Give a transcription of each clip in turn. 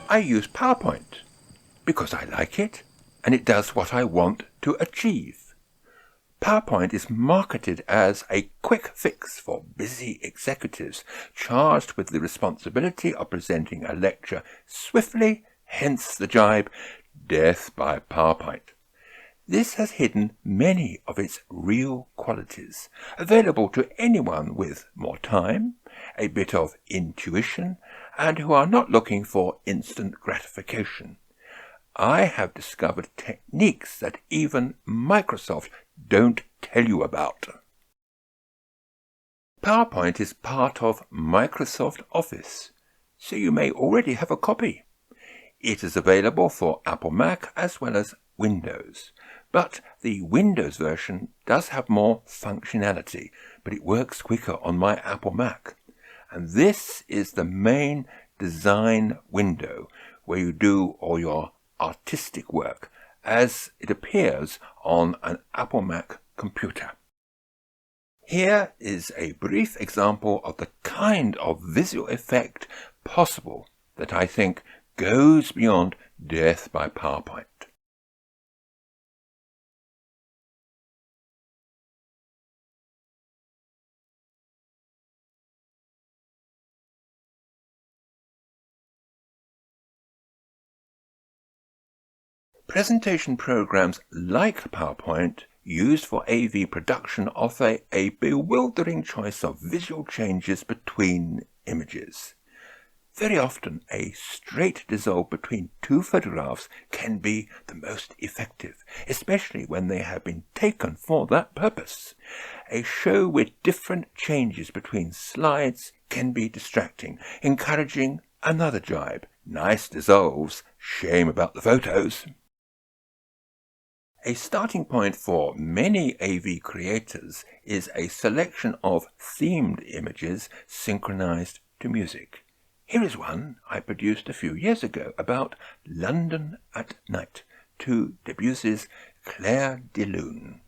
I use PowerPoint because I like it and it does what I want to achieve. PowerPoint is marketed as a quick fix for busy executives charged with the responsibility of presenting a lecture swiftly, hence the jibe, death by PowerPoint. This has hidden many of its real qualities, available to anyone with more time, a bit of intuition, and who are not looking for instant gratification. I have discovered techniques that even Microsoft don't tell you about. PowerPoint is part of Microsoft Office, so you may already have a copy. It is available for Apple Mac as well as Windows, but the Windows version does have more functionality, but it works quicker on my Apple Mac. And this is the main design window where you do all your artistic work as it appears on an Apple Mac computer. Here is a brief example of the kind of visual effect possible that I think goes beyond death by PowerPoint. Presentation programs like PowerPoint used for AV production offer a bewildering choice of visual changes between images. Very often, a straight dissolve between two photographs can be the most effective, especially when they have been taken for that purpose. A show with different changes between slides can be distracting, encouraging another jibe. Nice dissolves, shame about the photos. A starting point for many AV creators is a selection of themed images synchronized to music. Here is one I produced a few years ago about London at night to Debussy's Clair de Lune.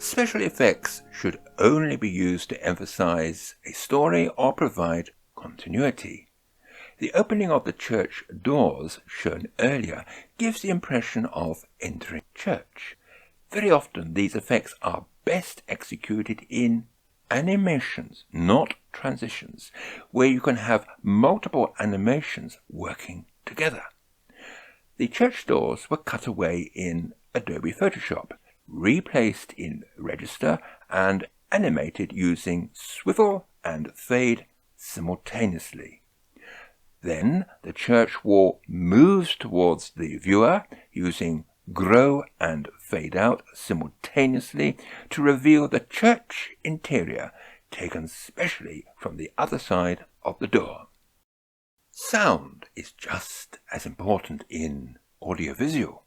Special effects should only be used to emphasize a story or provide continuity. The opening of the church doors shown earlier gives the impression of entering church. Very often these effects are best executed in animations, not transitions, where you can have multiple animations working together. The church doors were cut away in Adobe Photoshop, replaced in Register, and animated using swivel and fade simultaneously. Then the church wall moves towards the viewer using grow and fade out simultaneously to reveal the church interior, taken specially from the other side of the door. Sound is just as important in audiovisual.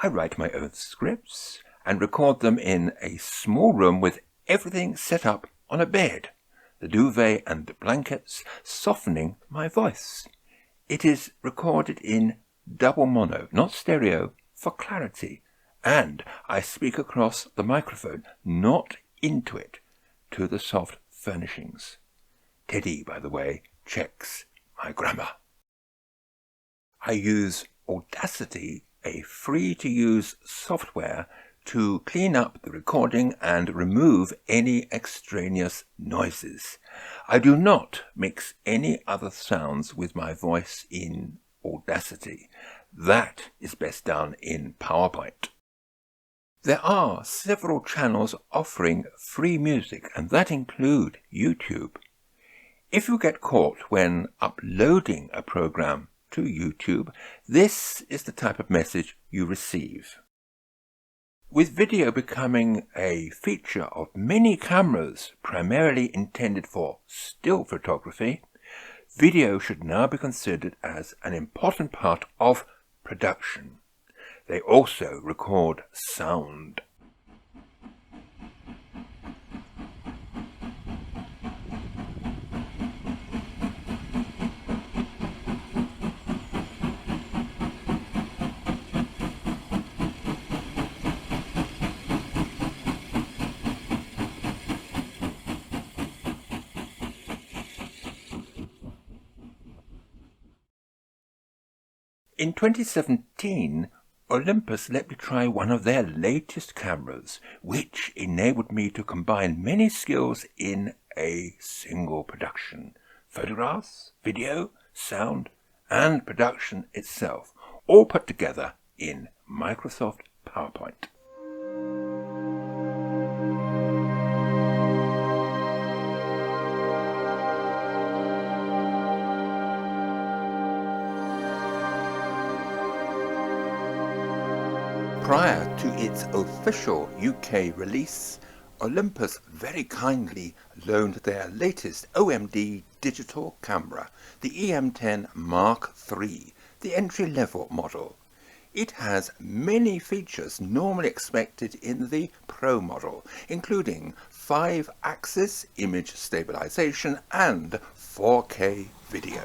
I write my own scripts and record them in a small room with everything set up on a bed, the duvet and the blankets softening my voice. It is recorded in double mono, not stereo, for clarity, and I speak across the microphone, not into it, to the soft furnishings. Teddy, by the way, checks my grammar. I use Audacity, a free-to-use software, to clean up the recording and remove any extraneous noises. I do not mix any other sounds with my voice in Audacity. That is best done in PowerPoint. There are several channels offering free music, and that include YouTube. If you get caught when uploading a program to YouTube, this is the type of message you receive. With video becoming a feature of many cameras primarily intended for still photography, video should now be considered as an important part of production. They also record sound. In 2017, Olympus let me try one of their latest cameras, which enabled me to combine many skills in a single production. Photographs, video, sound, and production itself, all put together in Microsoft PowerPoint. Prior to its official UK release, Olympus very kindly loaned their latest OMD digital camera, the EM10 Mark III, the entry-level model. It has many features normally expected in the Pro model, including 5-axis image stabilization and 4K video.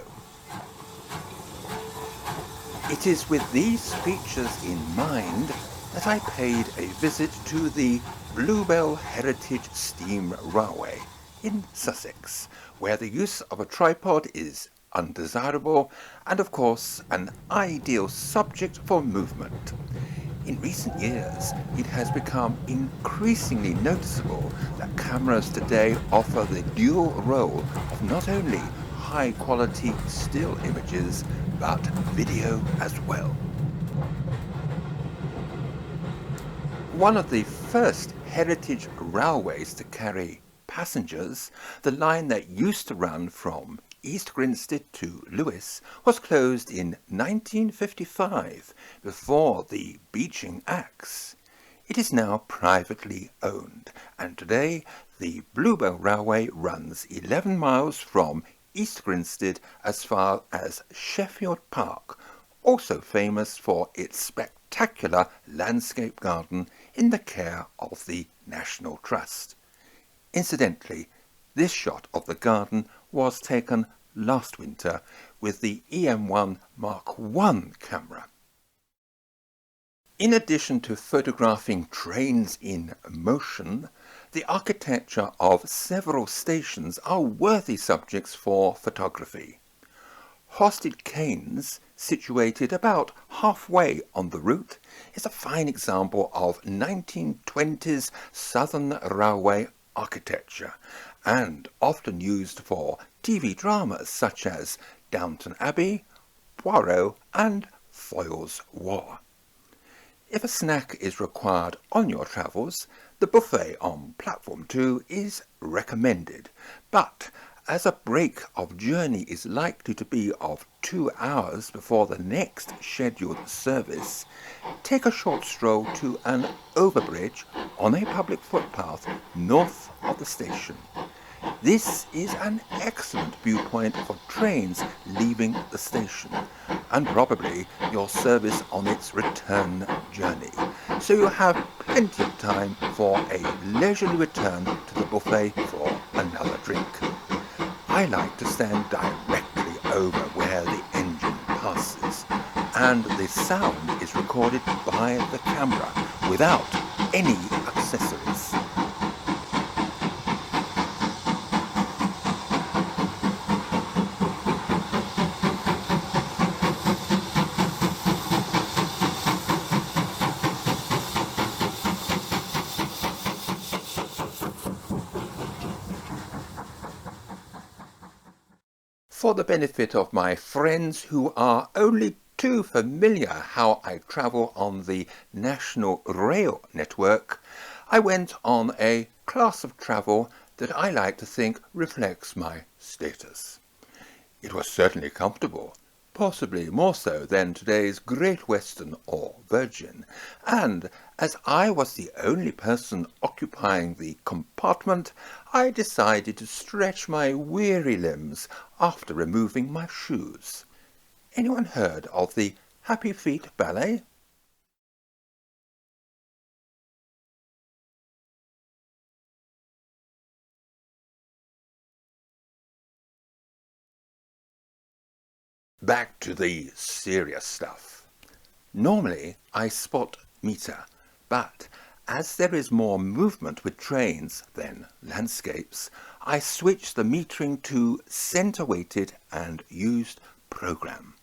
It is with these features in mind that I paid a visit to the Bluebell Heritage Steam Railway in Sussex, where the use of a tripod is undesirable and of course an ideal subject for movement. In recent years, it has become increasingly noticeable that cameras today offer the dual role of not only high-quality still images, but video as well. One of the first heritage railways to carry passengers, the line that used to run from East Grinstead to Lewes, was closed in 1955 before the Beeching Acts. It is now privately owned, and today the Bluebell Railway runs 11 miles from East Grinstead as far as Sheffield Park, also famous for its spectacular landscape garden in the care of the National Trust. Incidentally, this shot of the garden was taken last winter with the EM1 Mark I camera. In addition to photographing trains in motion, the architecture of several stations are worthy subjects for photography. Horsted Canes, situated about halfway on the route, is a fine example of 1920s Southern Railway architecture and often used for TV dramas such as Downton Abbey, Poirot and Foyle's War. If a snack is required on your travels, the buffet on Platform 2 is recommended, but as a break of journey is likely to be of 2 hours before the next scheduled service, take a short stroll to an overbridge on a public footpath north of the station. This is an excellent viewpoint for trains leaving the station and probably your service on its return journey, so you have plenty of time for a leisurely return to the buffet for another drink. I like to stand directly over where the engine passes, and the sound is recorded by the camera without any accessories. For the benefit of my friends who are only too familiar how I travel on the National Rail Network, I went on a class of travel that I like to think reflects my status. It was certainly comfortable, possibly more so than today's Great Western or Virgin, and as I was the only person occupying the compartment, I decided to stretch my weary limbs after removing my shoes. Anyone heard of the Happy Feet Ballet? Back to the serious stuff. Normally I spot meter, but as there is more movement with trains than landscapes, I switched the metering to center-weighted and used program.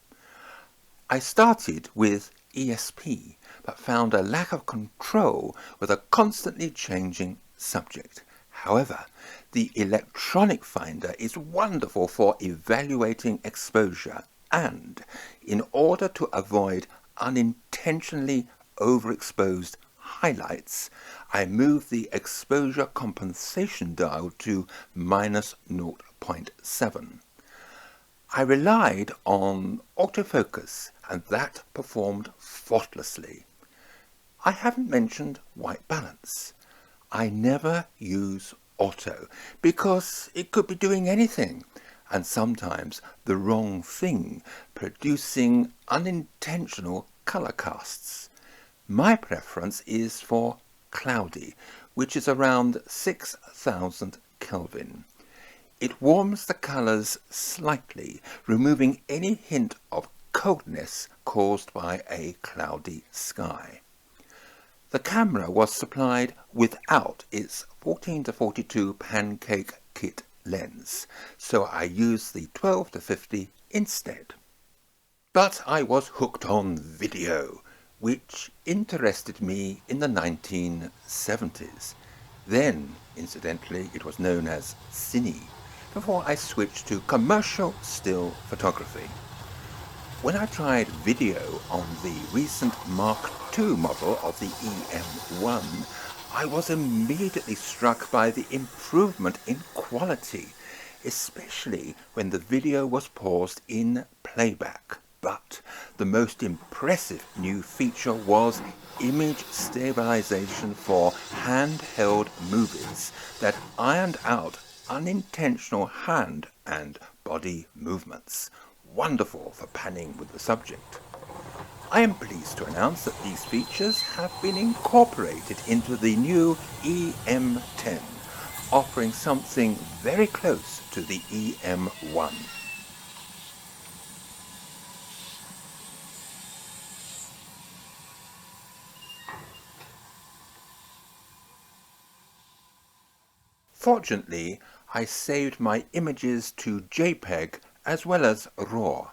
I started with ESP, but found a lack of control with a constantly changing subject. However, the electronic finder is wonderful for evaluating exposure, and in order to avoid unintentionally overexposed highlights, I moved the exposure compensation dial to minus 0.7. I relied on autofocus, and that performed faultlessly. I haven't mentioned white balance. I never use auto because it could be doing anything, and sometimes the wrong thing, producing unintentional color casts. My preference is for cloudy, which is around 6000 Kelvin. It warms the colors slightly, removing any hint of coldness caused by a cloudy sky. The camera was supplied without its 14-42 pancake kit lens, so I used the 12-50 instead. But I was hooked on video, which interested me in the 1970s. Then, incidentally, it was known as cine, before I switched to commercial still photography. When I tried video on the recent Mark II model of the EM1, I was immediately struck by the improvement in quality, especially when the video was paused in playback. But the most impressive new feature was image stabilization for handheld movies that ironed out unintentional hand and body movements. Wonderful for panning with the subject. I am pleased to announce that these features have been incorporated into the new EM10, offering something very close to the EM1. Fortunately, I saved my images to JPEG as well as RAW.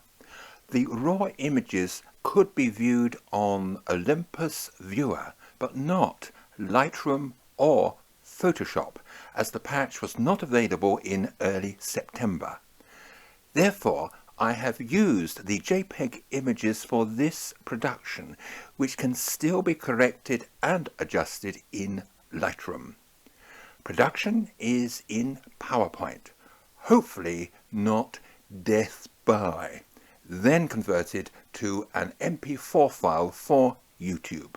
The RAW images could be viewed on Olympus Viewer, but not Lightroom or Photoshop, as the patch was not available in early September. Therefore, I have used the JPEG images for this production, which can still be corrected and adjusted in Lightroom. Production is in PowerPoint, hopefully not death by, then converted to an MP4 file for YouTube.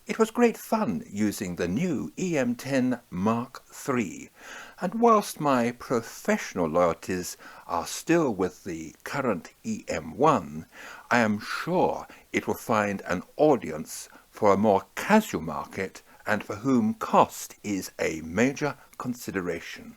It was great fun using the new EM10 Mark III, and whilst my professional loyalties are still with the current EM1, I am sure it will find an audience for a more casual market and for whom cost is a major consideration.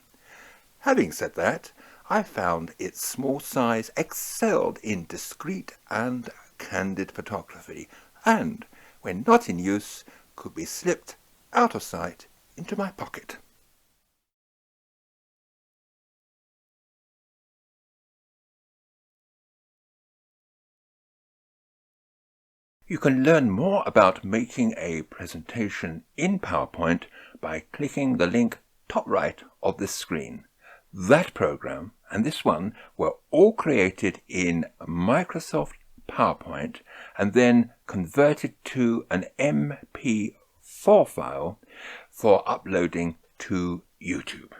Having said that, I found its small size excelled in discreet and candid photography, and when not in use, could be slipped out of sight into my pocket. You can learn more about making a presentation in PowerPoint by clicking the link top right of this screen. That program and this one were all created in Microsoft PowerPoint and then converted to an MP4 file for uploading to YouTube.